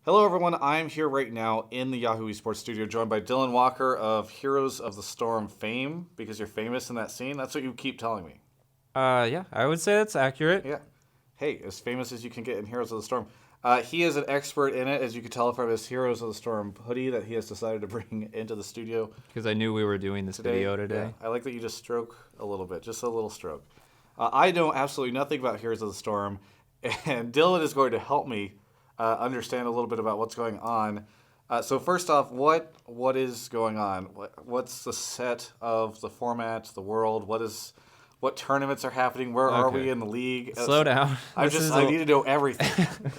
Hello, everyone. I'm here right now in the Yahoo Esports studio, joined by Dylan Walker of Heroes of the Storm fame, because you're famous in that scene. That's what you keep telling me. Yeah, I would say that's accurate. Yeah. Hey, as famous as you can get in Heroes of the Storm. He is an expert in it, as you can tell from his Heroes of the Storm hoodie that he has decided to bring into the studio Because I knew we were doing this video today. Yeah, I like that you just stroke a little bit, just a little stroke. I know absolutely nothing about Heroes of the Storm, and Dylan is going to help me understand a little bit about what's going on. So first off, what is going on? What's the set of the format, the world? What tournaments are happening? Where are we in the league? Slow down. I need to know everything.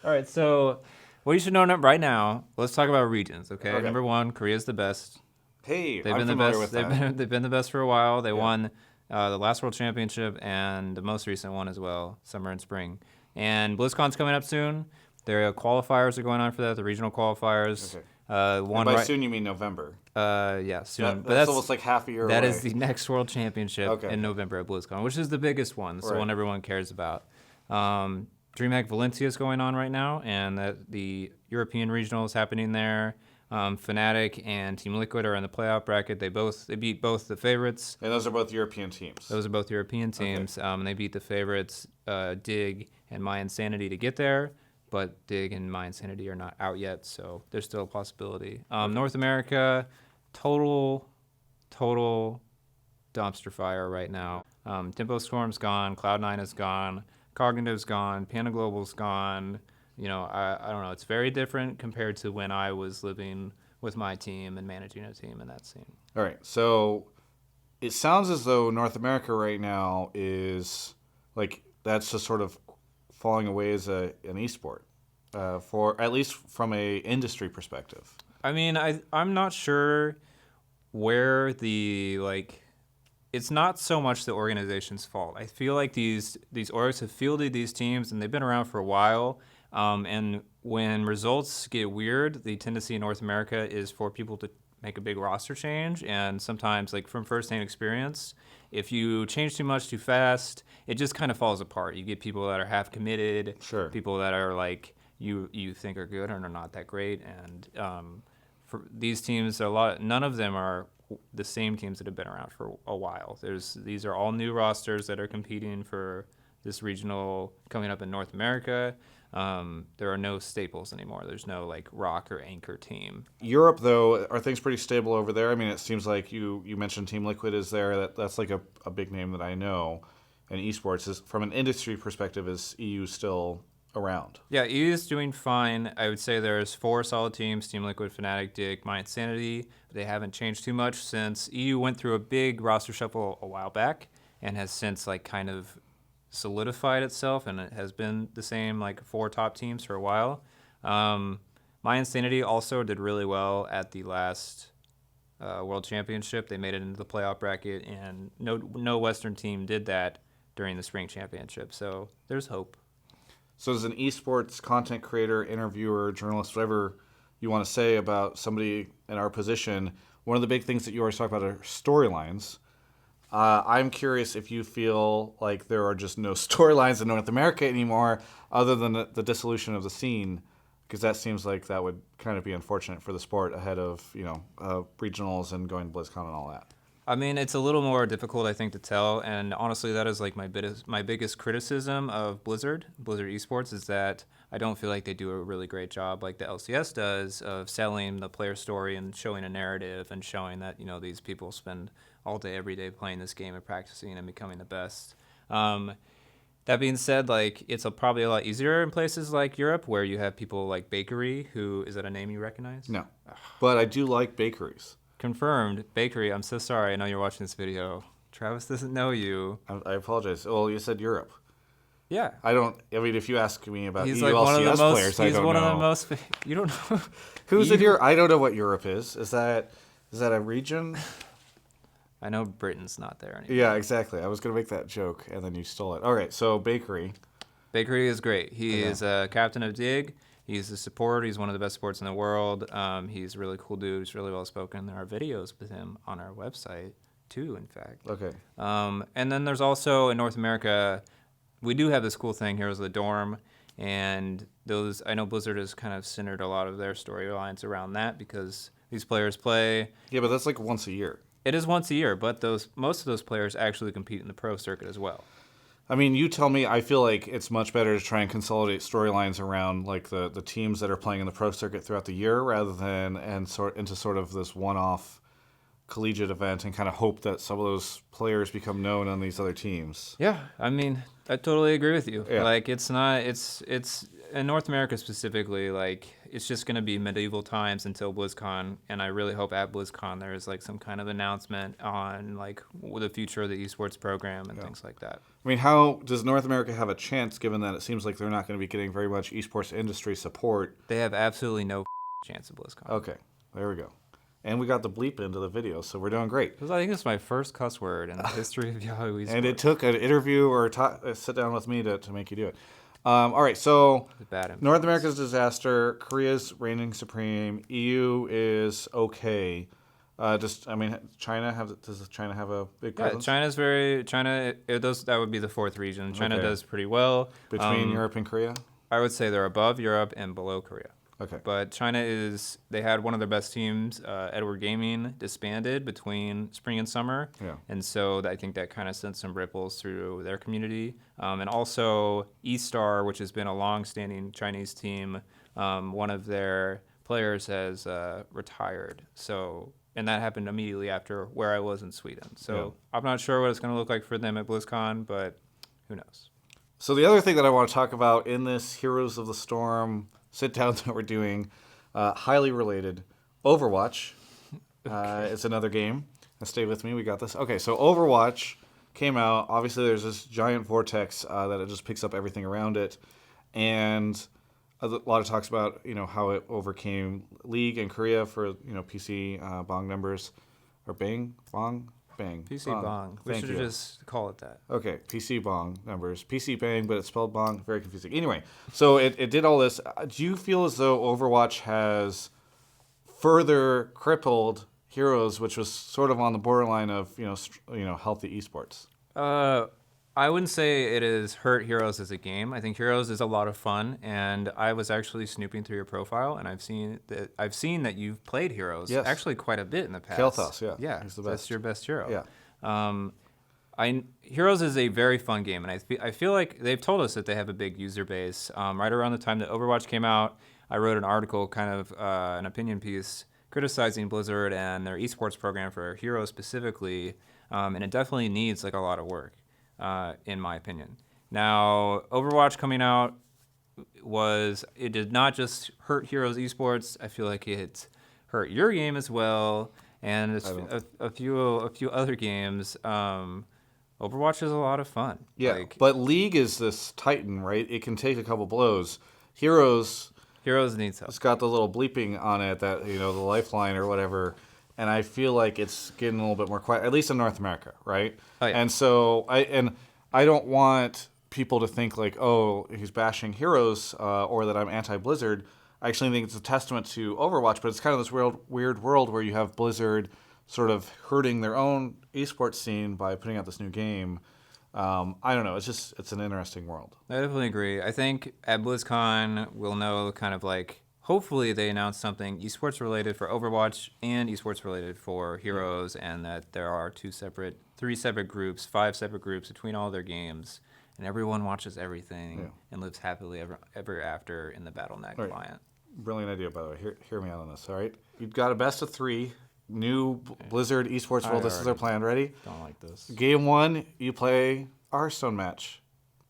All right, so what you should know right now, let's talk about regions, okay? Okay. Number one, Korea's the best. Hey, They've I'm been the familiar best. with They've that. been the best for a while. They won the last World Championship and the most recent one as well, summer and spring. And BlizzCon's coming up soon. Their qualifiers are going on for that, the regional qualifiers. Okay. One And by soon you mean November. Yeah, soon. That's almost like half a year away. That is the next World Championship in November at BlizzCon, which is the biggest one. It's the one everyone cares about. DreamHack Valencia is going on right now, and the European regional is happening there. Fnatic and Team Liquid are in the playoff bracket. They beat both the favorites. And those are both European teams. Those are both European teams. Okay. And they beat the favorites, Dig and My Insanity, to get there. But Dig and My Insanity are not out yet, so there's still a possibility. North America, total dumpster fire right now. Tempo Storm's gone, Cloud9 is gone, Cognitive's gone, Panda Global's gone. You know, I don't know. It's very different compared to when I was living with my team and managing a team in that scene. All right, so it sounds as though North America right now is like that's just sort of falling away as an esport, for at least from a industry perspective. I mean, I'm not sure where it's not so much the organization's fault. I feel like these orgs have fielded these teams and they've been around for a while. And when results get weird, the tendency in North America is for people to make a big roster change. And sometimes, like from firsthand experience, if you change too much too fast, it just kind of falls apart. You get people that are half committed, people that are like you think are good and are not that great. And for these teams, none of them are the same teams that have been around for a while. These are all new rosters that are competing for this regional coming up in North America. There are no staples anymore. There's no like rock or anchor team. Europe, though, are things pretty stable over there? I mean, it seems like you mentioned Team Liquid is there. That's like a big name that I know. And esports is, from an industry perspective, is EU still around? Yeah, EU is doing fine. I would say there's 4 solid teams: Team Liquid, Fnatic, Dig, My Insanity. They haven't changed too much since EU went through a big roster shuffle a while back and has since like kind of solidified itself, and it has been the same like 4 top teams for a while. My Insanity also did really well at the last World Championship. They made it into the playoff bracket, and no Western team did that during the Spring Championship. So there's hope. So as an esports content creator, interviewer, journalist, whatever you want to say about somebody in our position, one of the big things that you always talk about are storylines. I'm curious if you feel like there are just no storylines in North America anymore other than the dissolution of the scene, because that seems like that would kind of be unfortunate for the sport ahead of, regionals and going to BlizzCon and all that. I mean, it's a little more difficult, I think, to tell, and honestly, that is like my biggest criticism of Blizzard Esports, is that I don't feel like they do a really great job, like the LCS does, of selling the player story and showing a narrative and showing that these people spend all day, every day playing this game and practicing and becoming the best. That being said, like it's probably a lot easier in places like Europe, where you have people like Bakery, who is that a name you recognize? No, but I do like bakeries. Confirmed. Bakery, I'm so sorry. I know you're watching this video. Travis doesn't know you. I apologize. Well, you said Europe. Yeah. I mean, if you ask me about he's EU like one of the LCS most, players, I don't know. He's one of the most... You don't know? Who's in Europe? I don't know what Europe is. Is that a region? I know Britain's not there anymore. Yeah, exactly. I was going to make that joke, and then you stole it. All right, so Bakery. Bakery is great. He is a captain of Dig. He's a supporter. He's one of the best supports in the world. He's a really cool dude. He's really well spoken. There are videos with him on our website, too, in fact. Okay. And then there's also, in North America, we do have this cool thing, Heroes of the Dorm, And those, I know Blizzard has kind of centered a lot of their storylines around that because these players play. Yeah, but that's like once a year. It is once a year, but most of those players actually compete in the pro circuit as well. I mean, you tell me. I feel like it's much better to try and consolidate storylines around like the teams that are playing in the pro circuit throughout the year, rather than into sort of this one-off collegiate event and kind of hope that some of those players become known on these other teams. Yeah, I mean, I totally agree with you. Yeah. Like, it's in North America specifically, like, it's just going to be medieval times until BlizzCon, and I really hope at BlizzCon there's, like, some kind of announcement on, like, the future of the esports program and things like that. I mean, how does North America have a chance, given that it seems like they're not going to be getting very much esports industry support? They have absolutely no chance at BlizzCon. Okay, there we go. And we got the bleep into the video, so we're doing great. I think it's my first cuss word in the history of Yahoo Esports. And it took an interview or a sit down with me to make you do it. All right, so North America's disaster, Korea's reigning supreme, EU is okay. Does China have a big presence? That would be the fourth region. China does pretty well. Between Europe and Korea? I would say they're above Europe and below Korea. Okay. But China they had one of their best teams, Edward Gaming, disbanded between spring and summer. Yeah. And so I think that kind of sent some ripples through their community. And also eStar, which has been a long-standing Chinese team, one of their players has retired. And that happened immediately after where I was in Sweden. So I'm not sure what it's going to look like for them at BlizzCon, but who knows? So the other thing that I want to talk about in this Heroes of the Storm sit-down that we're doing, highly related, Overwatch. It's another game. Now stay with me. We got this. Okay, so Overwatch came out. Obviously, there's this giant vortex that it just picks up everything around it. And a lot of talks about, how it overcame League and Korea for, PC bong numbers. Or bang? Bong? Bang. PC bong. We Thank should you. just call it that. Okay, PC bong numbers. PC bang, but it's spelled bong. Very confusing. Anyway, so it did all this. Do you feel as though Overwatch has further crippled Heroes, which was sort of on the borderline of healthy esports? I wouldn't say it has hurt Heroes as a game. I think Heroes is a lot of fun, and I was actually snooping through your profile, and I've seen that you've played Heroes actually quite a bit in the past. Kael'thas, yeah. Yeah, He's the best. That's your best hero. Yeah. Heroes is a very fun game, and I feel like they've told us that they have a big user base. Right around the time that Overwatch came out, I wrote an article, kind of an opinion piece, criticizing Blizzard and their esports program for Heroes specifically, and it definitely needs like a lot of work. In my opinion. Now, Overwatch coming out it did not just hurt Heroes Esports. I feel like it hurt your game as well, and a few other games. Overwatch is a lot of fun. Yeah, but League is this titan, right? It can take a couple blows. Heroes needs help. It's got the little bleeping on it that the lifeline or whatever. And I feel like it's getting a little bit more quiet, at least in North America, right? Oh, yeah. And so I don't want people to think like, oh, he's bashing Heroes or that I'm anti-Blizzard. I actually think it's a testament to Overwatch, but it's kind of this weird world where you have Blizzard sort of hurting their own esports scene by putting out this new game. I don't know. It's an interesting world. I definitely agree. I think at BlizzCon we'll know kind of like, hopefully they announce something esports related for Overwatch and esports related for Heroes, and that there are 3 separate groups, 5 separate groups between all their games, and everyone watches everything and lives happily ever after in the Battle.net client. Brilliant idea, by the way. Hear me out on this, all right? You've got a best of 3, new Blizzard esports world. This is their plan. Ready? Don't like this. Game 1, you play a Hearthstone match.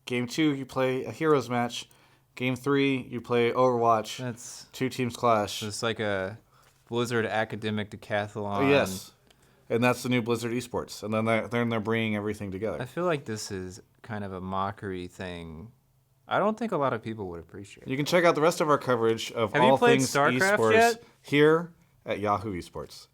Game 2, you play a Heroes match. Game 3, you play Overwatch. That's 2 teams clash. It's like a Blizzard academic decathlon. Oh, yes, and that's the new Blizzard esports. And then they're bringing everything together. I feel like this is kind of a mockery thing. I don't think a lot of people would appreciate it. You can check out the rest of our coverage of Have all you played things StarCraft esports yet? here at Yahoo Esports.